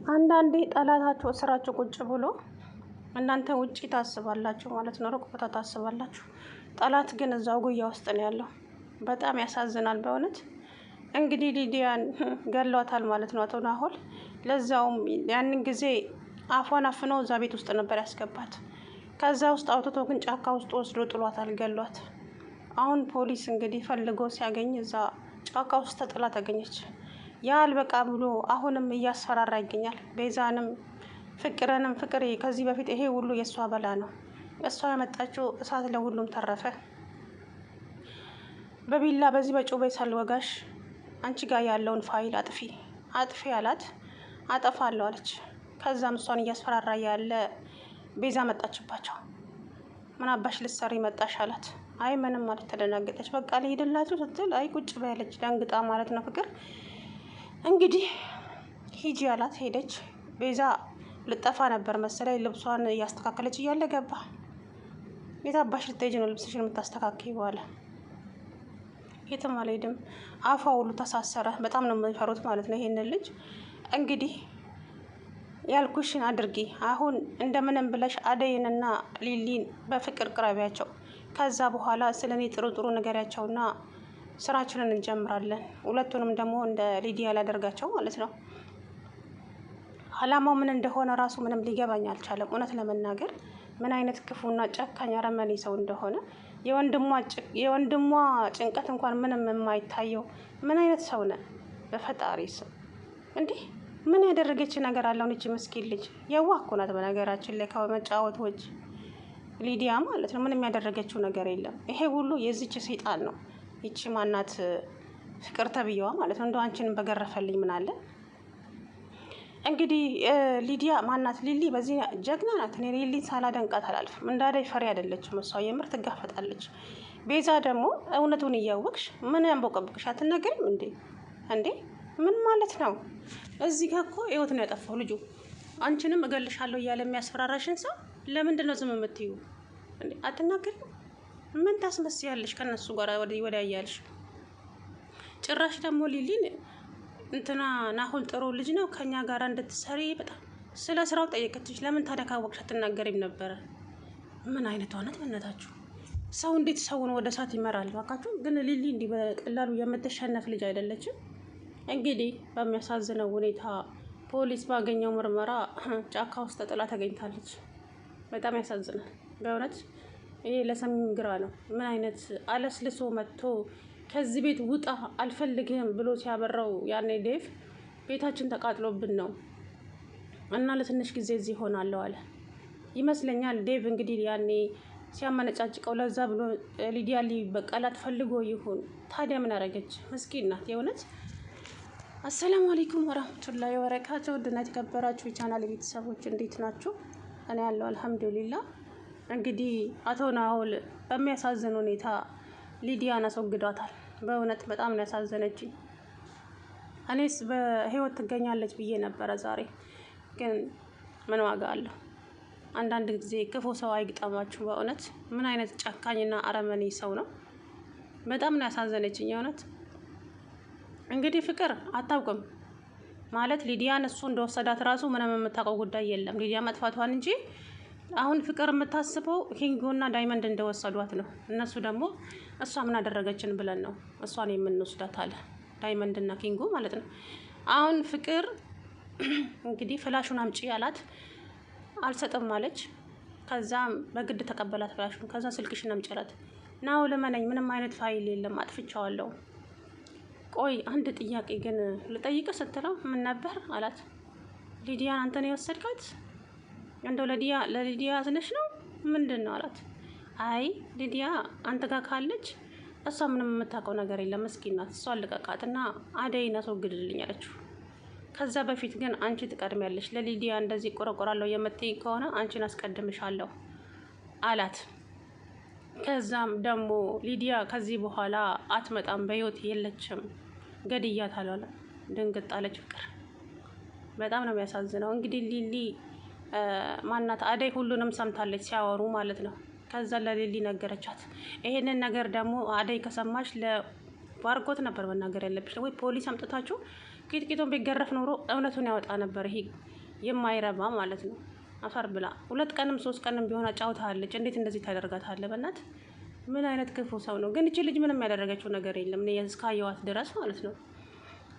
አንዳንዴ ጠላታችሁ ስራችሁ ቁጭ ብሎ እናንተ ውጪ ታስባላችሁ ማለት ነው፣ ሩቅ ቦታ ታስባላችሁ። ጠላት ግን እዛው ጉያ ውስጥ ነው ያለው። በጣም ያሳዝናል በእውነት። እንግዲህ ሊዲያን ገሏታል ማለት ነው አቶ ናሆል። ለዛውም ያንን ጊዜ አፏን አፍነው እዛ ቤት ውስጥ ነበር ያስገባት። ከዛ ውስጥ አውጥቶ ግን ጫካ ውስጥ ወስዶ ጥሏታል፣ ገሏት። አሁን ፖሊስ እንግዲህ ፈልጎ ሲያገኝ እዛ ጫካ ውስጥ ተጥላ ተገኘች። ያ አልበቃ ብሎ አሁንም እያስፈራራ ይገኛል። ቤዛንም ፍቅርንም። ፍቅር ከዚህ በፊት ይሄ ሁሉ የእሷ በላ ነው። እሷ ያመጣችው እሳት ለሁሉም ተረፈ። በቢላ በዚህ በጩቤ ሳልወጋሽ አንቺ ጋር ያለውን ፋይል አጥፊ አጥፊ አላት። አጠፋለሁ አለች። ከዛም እሷን እያስፈራራ ያለ ቤዛ መጣችባቸው። ምን አባሽ ልትሰሪ መጣሽ አላት። አይ ምንም ማለት ተደናገጠች። በቃ ልሄድላችሁ ስትል አይ ቁጭ በያለች ደንግጣ ማለት ነው። ፍቅር እንግዲህ ሂጂ አላት። ሄደች። ቤዛ ልጠፋ ነበር መሰለኝ ልብሷን እያስተካከለች እያለ ገባ። የት አባሽ ልትሄጂ ነው ልብስሽን የምታስተካክይ? በኋላ የትም አልሄድም። አፏ ሁሉ ተሳሰረ። በጣም ነው የሚፈሩት ማለት ነው ይሄንን ልጅ። እንግዲህ ያልኩሽን አድርጊ። አሁን እንደምንም ብለሽ አደይንና ሊሊን በፍቅር ቅረቢያቸው። ከዛ በኋላ ስለ እኔ ጥሩ ጥሩ ነገሪያቸውና ስራችንን እንጀምራለን። ሁለቱንም ደግሞ እንደ ሊዲያ ላደርጋቸው ማለት ነው። አላማው ምን እንደሆነ ራሱ ምንም ሊገባኝ አልቻለም። እውነት ለመናገር ምን አይነት ክፉና ጨካኝ አረመኔ ሰው እንደሆነ የወንድሟ ጭንቀት እንኳን ምንም የማይታየው ምን አይነት ሰው ነ? በፈጣሪ ስም እንዲህ ምን ያደረገች ነገር አለው? ይቺ ምስኪን ልጅ የዋህ እኮ ናት በነገራችን ላይ ከመጫወት ውጭ ሊዲያ ማለት ነው። ምንም ያደረገችው ነገር የለም። ይሄ ሁሉ የዚች ሰይጣን ነው። ይቺ ማናት ፍቅር ተብዬዋ ማለት ነው። እንደው አንቺንም በገረፈልኝ ምን አለ። እንግዲህ ሊዲያ ማናት ሊሊ በዚህ ጀግና ናት። እኔ ሊሊ ሳላደንቃት አላልፍም። እንዳደይ ፈሪ አይደለችም እሷ፣ የምር ትጋፈጣለች። ቤዛ ደግሞ እውነቱን እያወቅሽ ምን ያንቦቀብቅሽ አትናገሪም እንዴ? እንዴ ምን ማለት ነው? እዚህ ጋር እኮ ህይወት ነው ያጠፋው ልጁ። አንቺንም እገልሻለሁ እያለ የሚያስፈራራሽን ሰው ለምንድን ነው ዝም የምትዩ እንዴ? አትናገሪም? ምን ታስመስያለሽ? ከነሱ ጋር ወዲያ እያልሽ ጭራሽ ደግሞ ሊሊን እንትና ናሆል ጥሩ ልጅ ነው ከኛ ጋር እንድትሰሪ በጣም ስለ ስራው ጠየቀችሽ። ለምን ታዲያ ካወቅሽ አትናገሪም ነበረ? ምን አይነት ሆነት በእናታችሁ። ሰው እንዴት ሰውን ወደ እሳት ይመራል? ባካችሁ። ግን ሊሊ እንዲህ በቀላሉ የምትሸነፍ ልጅ አይደለችም። እንግዲህ በሚያሳዝነው ሁኔታ ፖሊስ ባገኘው ምርመራ ጫካ ውስጥ ተጥላ ተገኝታለች። በጣም ያሳዝናል በእውነት። ይሄ ለሰሚም ግራ ነው። ምን አይነት አለስልሶ መጥቶ ከዚህ ቤት ውጣ አልፈልግህም ብሎ ሲያበራው ያኔ ዴቭ ቤታችን ተቃጥሎብን ነው እና ለትንሽ ጊዜ እዚህ ሆናለሁ አለ ይመስለኛል። ዴቭ እንግዲህ ያኔ ሲያመነጫጭቀው ለዛ ብሎ ሊዲያ ሊበቀላት ፈልጎ ይሁን። ታዲያ ምን አደረገች? ምስኪን ናት የእውነት። አሰላሙ አለይኩም ወራህመቱላሂ ወበረካቱ። ውድና የተከበራችሁ የቻናል ቤተሰቦች እንዴት ናችሁ? እኔ ያለው አልሐምዱሊላህ። እንግዲህ አቶ ናሆል በሚያሳዝን ሁኔታ ሊዲያን አስወግዷታል። በእውነት በጣም ነው ያሳዘነችኝ። እኔስ በህይወት ትገኛለች ብዬ ነበረ ዛሬ። ግን ምን ዋጋ አለው? አንዳንድ ጊዜ ክፉ ሰው አይግጠማችሁ። በእውነት ምን አይነት ጨካኝና አረመኔ ሰው ነው? በጣም ነው ያሳዘነችኝ የእውነት። እንግዲህ ፍቅር አታውቅም ማለት ሊዲያን እሱ እንደወሰዳት ራሱ ምንም የምታውቀው ጉዳይ የለም። ሊዲያ መጥፋቷን እንጂ አሁን ፍቅር የምታስበው ኪንጎና ዳይመንድ እንደወሰዷት ነው። እነሱ ደግሞ እሷ ምን አደረገችን ብለን ነው እሷን የምንወስዳት አለ ዳይመንድና ኪንጎ ማለት ነው። አሁን ፍቅር እንግዲህ ፍላሹን አምጪ አላት። አልሰጥም አለች። ከዛም በግድ ተቀበላት ፍላሹን። ከዛ ስልክሽን አምጪ አላት። ናው ለመነኝ ምንም አይነት ፋይል የለም አጥፍቻለሁ። ቆይ አንድ ጥያቄ ግን ልጠይቅ ስትለው ምን ነበር አላት። ሊዲያን አንተ ነው የወሰድካት? እንደው ለሊዲያ ዝነሽ ነው ምንድን ነው አላት። አይ ሊዲያ አንተ ጋር ካለች እሷ ምንም የምታውቀው ነገር የለም፣ ምስኪን ናት። እሷ ልቀቃትና አደይን አስወግድልኝ አለችው። ከዛ በፊት ግን አንቺ ትቀድሚያለሽ። ለሊዲያ እንደዚህ ቆረቆራለሁ የምትይ ከሆነ አንቺን አስቀድምሻለሁ አላት። ከዛም ደግሞ ሊዲያ ከዚህ በኋላ አትመጣም፣ በህይወት የለችም፣ ገድያታለሁ አለ። ድንግጥ አለች ፍቅር። በጣም ነው የሚያሳዝነው። እንግዲህ ሊሊ ማናት አደይ ሁሉንም ሰምታለች ሲያወሩ ማለት ነው። ከዛ ለሊሊ ነገረቻት። ይሄንን ነገር ደግሞ አደይ ከሰማች ለባርኮት ነበር መናገር ያለብሽ ወይ ፖሊስ አምጥታችሁ ቂጥቂጡን ቢገረፍ ኖሮ እውነቱን ያወጣ ነበር። ይሄ የማይረባ ማለት ነው። አፈር ብላ 2 ቀንም 3 ቀንም ቢሆን አጫውታለች። እንዴት እንደዚህ ታደርጋታለህ? በእናት ምን አይነት ክፉ ሰው ነው? ግን እቺ ልጅ ምንም ያደረገችው ነገር የለም እኔ እስካየዋት ድረስ ማለት ነው።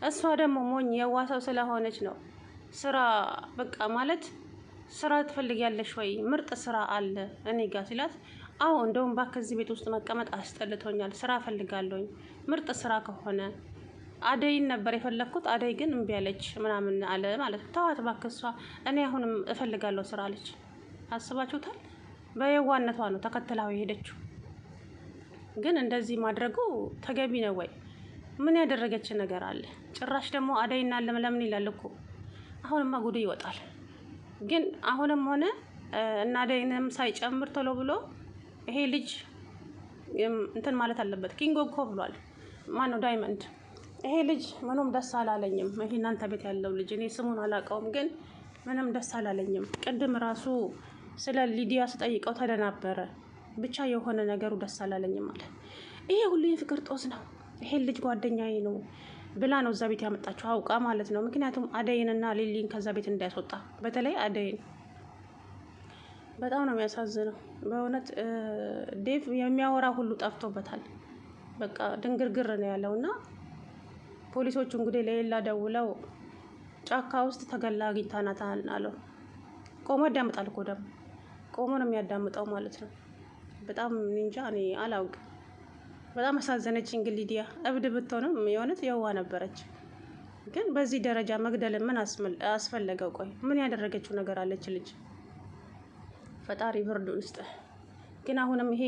እሷ ደግሞ ሞኝ የዋሰው ስለሆነች ነው። ስራ በቃ ማለት ስራ ትፈልጊያለሽ ወይ? ምርጥ ስራ አለ እኔ ጋር ሲላት፣ አዎ እንደውም እባክህ እዚህ ቤት ውስጥ መቀመጥ አስጠልቶኛል፣ ስራ እፈልጋለሁኝ። ምርጥ ስራ ከሆነ አደይን ነበር የፈለግኩት፣ አደይ ግን እምቢ አለች ምናምን አለ ማለት ነው። ተዋት እባክህ፣ እሷ እኔ አሁንም እፈልጋለሁ ስራ አለች። አስባችሁታል? በየዋነቷ ነው ተከትላው የሄደችው። ግን እንደዚህ ማድረጉ ተገቢ ነው ወይ? ምን ያደረገች ነገር አለ? ጭራሽ ደግሞ አደይና ለምለምን ይላል እኮ። አሁንማ ጉድ ይወጣል። ግን አሁንም ሆነ እና አደይንም ሳይጨምር ቶሎ ብሎ ይሄ ልጅ እንትን ማለት አለበት። ኪንግ እኮ ብሏል። ማን ነው? ዳይመንድ። ይሄ ልጅ ምንም ደስ አላለኝም። ይሄ እናንተ ቤት ያለው ልጅ እኔ ስሙን አላውቀውም፣ ግን ምንም ደስ አላለኝም። ቅድም ራሱ ስለ ሊዲያ ስጠይቀው ተደናበረ። ብቻ የሆነ ነገሩ ደስ አላለኝም አለ። ይሄ ሁሉ የፍቅር ጦስ ነው። ይሄ ልጅ ጓደኛዬ ነው ብላ ነው እዛ ቤት ያመጣችው፣ አውቃ ማለት ነው። ምክንያቱም አደይንና ሊሊን ከዛ ቤት እንዳያስወጣ፣ በተለይ አደይን። በጣም ነው የሚያሳዝነው በእውነት። ዴቭ የሚያወራ ሁሉ ጠፍቶበታል። በቃ ድንግርግር ነው ያለው። እና ፖሊሶቹ እንግዲህ ለሌላ ደውለው ጫካ ውስጥ ተገላ አግኝተናታል አለው። ቆሞ ያዳምጣል እኮ ደግሞ ቆሞ ነው የሚያዳምጠው ማለት ነው። በጣም እንጃ እኔ አላውቅም። በጣም አሳዘነች። እንግዲህ ሊዲያ እብድ ብትሆንም የሆነት የዋ ነበረች። ግን በዚህ ደረጃ መግደልን ምን አስፈለገው? ቆይ ምን ያደረገችው ነገር አለች ልጅ? ፈጣሪ ብርዱ ውስጥ ግን አሁንም ይሄ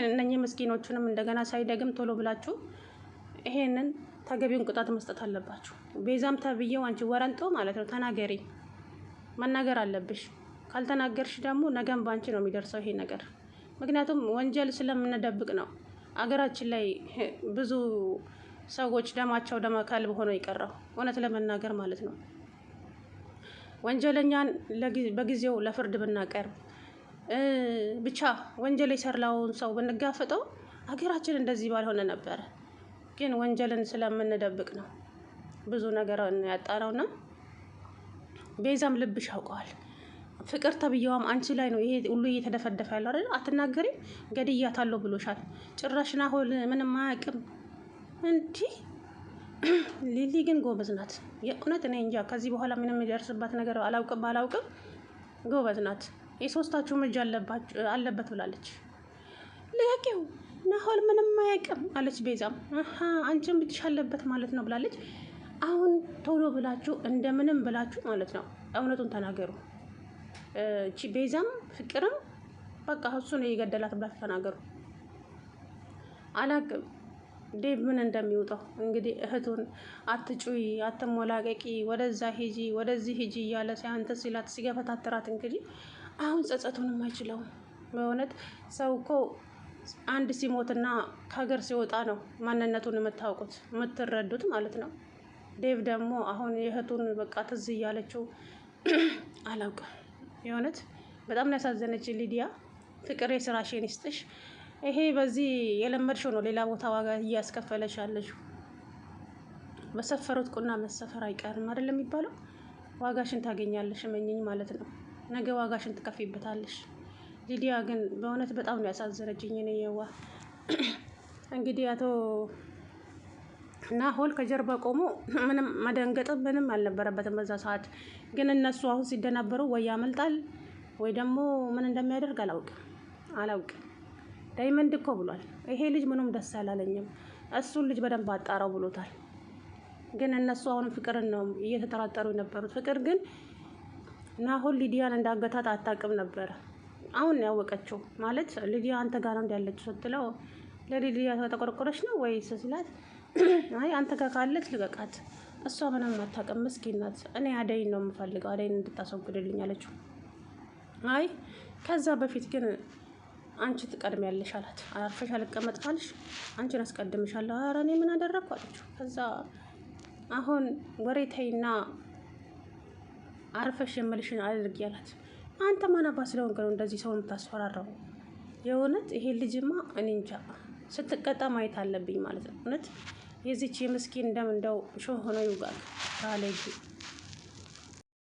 እነኚህ ምስኪኖቹንም እንደገና ሳይደግም ቶሎ ብላችሁ ይሄንን ተገቢውን ቅጣት መስጠት አለባችሁ። ቤዛም ተብዬው አንቺ ወረንጦ ማለት ነው ተናገሪ፣ መናገር አለብሽ። ካልተናገርሽ ደግሞ ነገም ባንቺ ነው የሚደርሰው ይሄ ነገር። ምክንያቱም ወንጀል ስለምንደብቅ ነው አገራችን ላይ ብዙ ሰዎች ደማቸው ደመ ከልብ ሆኖ የቀረው፣ እውነት ለመናገር ማለት ነው። ወንጀለኛን በጊዜው ለፍርድ ብናቀርብ ብቻ ወንጀል የሰራውን ሰው ብንጋፈጠው ሀገራችን እንደዚህ ባልሆነ ነበረ። ግን ወንጀልን ስለምንደብቅ ነው ብዙ ነገር ያጣነውና ቤዛም ልብሽ ያውቀዋል። ፍቅር ተብዬዋም አንቺ ላይ ነው ይሄ ሁሉ እየተደፈደፈ ያለው አይደል? አትናገሪም? ገድያታለሁ ብሎሻል። ጭራሽ ናሆል ምንም አያውቅም እንዴ? ሊሊ ግን ጎበዝ ናት የእውነት። እኔ እንጃ ከዚህ በኋላ ምንም የሚደርስባት ነገር አላውቅም። ጎበዝ ናት። የሶስታችሁም እጅ አለበት ብላለች። ልያቄው ናሆል ምንም አያውቅም አለች ቤዛም። አንቺም ብቻ አለበት ማለት ነው ብላለች። አሁን ቶሎ ብላችሁ እንደምንም ብላችሁ ማለት ነው እውነቱን ተናገሩ። እቺ ቤዛም ፍቅርም በቃ እሱ ነው የገደላት ብላችሁ ተናገሩ። አላቅም ዴቭ ምን እንደሚወጣው እንግዲህ እህቱን አትጩይ፣ አትሞላቀቂ፣ ወደዛ ሂጂ፣ ወደዚህ ሂጂ እያለ ሲያንተ ሲላት ሲገፈታትራት እንግዲህ አሁን ጸጸቱንም አይችለውም። በእውነት ሰው እኮ አንድ ሲሞትና ከሀገር ሲወጣ ነው ማንነቱን የምታውቁት የምትረዱት ማለት ነው። ዴቭ ደግሞ አሁን የእህቱን በቃ ትዝ እያለችው አላውቅም። የእውነት በጣም ነው ያሳዘነች ሊዲያ። ፍቅር የስራሽን ይስጥሽ። ይሄ በዚህ የለመድሽው ነው ሌላ ቦታ ዋጋ እያስከፈለሽ ያለሽው። በሰፈሩት ቁና መሰፈር አይቀርም አይደለም የሚባለው። ዋጋሽን ታገኛለሽ፣ እመኚኝ ማለት ነው። ነገ ዋጋሽን ትከፊበታለሽ። ሊዲያ ግን በእውነት በጣም ነው ያሳዘነችኝ። እኔ የዋ እንግዲህ አቶ ናሆል ከጀርባ ቆሞ ምንም መደንገጥ ምንም አልነበረበትም በዛ ሰዓት። ግን እነሱ አሁን ሲደናበሩ ወይ ያመልጣል ወይ ደግሞ ምን እንደሚያደርግ አላውቅም። ዳይመንድ እኮ ብሏል ይሄ ልጅ ምንም ደስ አላለኝም፣ እሱን ልጅ በደንብ አጣራው ብሎታል። ግን እነሱ አሁን ፍቅርን ነው እየተጠራጠሩ የነበሩት። ፍቅር ግን ናሆል ሊዲያን እንዳገታት አታውቅም ነበረ። አሁን ያወቀችው ማለት ሊዲያ አንተ ጋር ነው ያለችው ስትለው ለሊዲያ ተቆርቆረች ነው ወይስ ሲላት አይ አንተ ጋር ካለች ልቀቃት፣ እሷ ምንም አታውቅም፣ ምስኪን ናት። እኔ አደይን ነው የምፈልገው፣ አደይን እንድታስወግድልኝ አለችው። አይ ከዛ በፊት ግን አንቺ ትቀድሚያለሽ አላት። አርፈሽ አልቀመጥ ካልሽ አንቺን አስቀድምሻለሁ። ኧረ እኔ ምን አደረግኩ አለችው። ከዛ አሁን ወሬ ተይና አርፈሽ የምልሽን አድርጊ አላት። አንተ ማን አባ ስለሆንክ ነው እንደዚህ ሰው የምታስፈራራው? የእውነት ይሄ ልጅማ እኔ እንጃ ስትቀጣ ማየት አለብኝ ማለት ነው። እውነት የዚች የምስኪን ደም እንደው ሾህ ሆኖ ይውጋል ባለጌ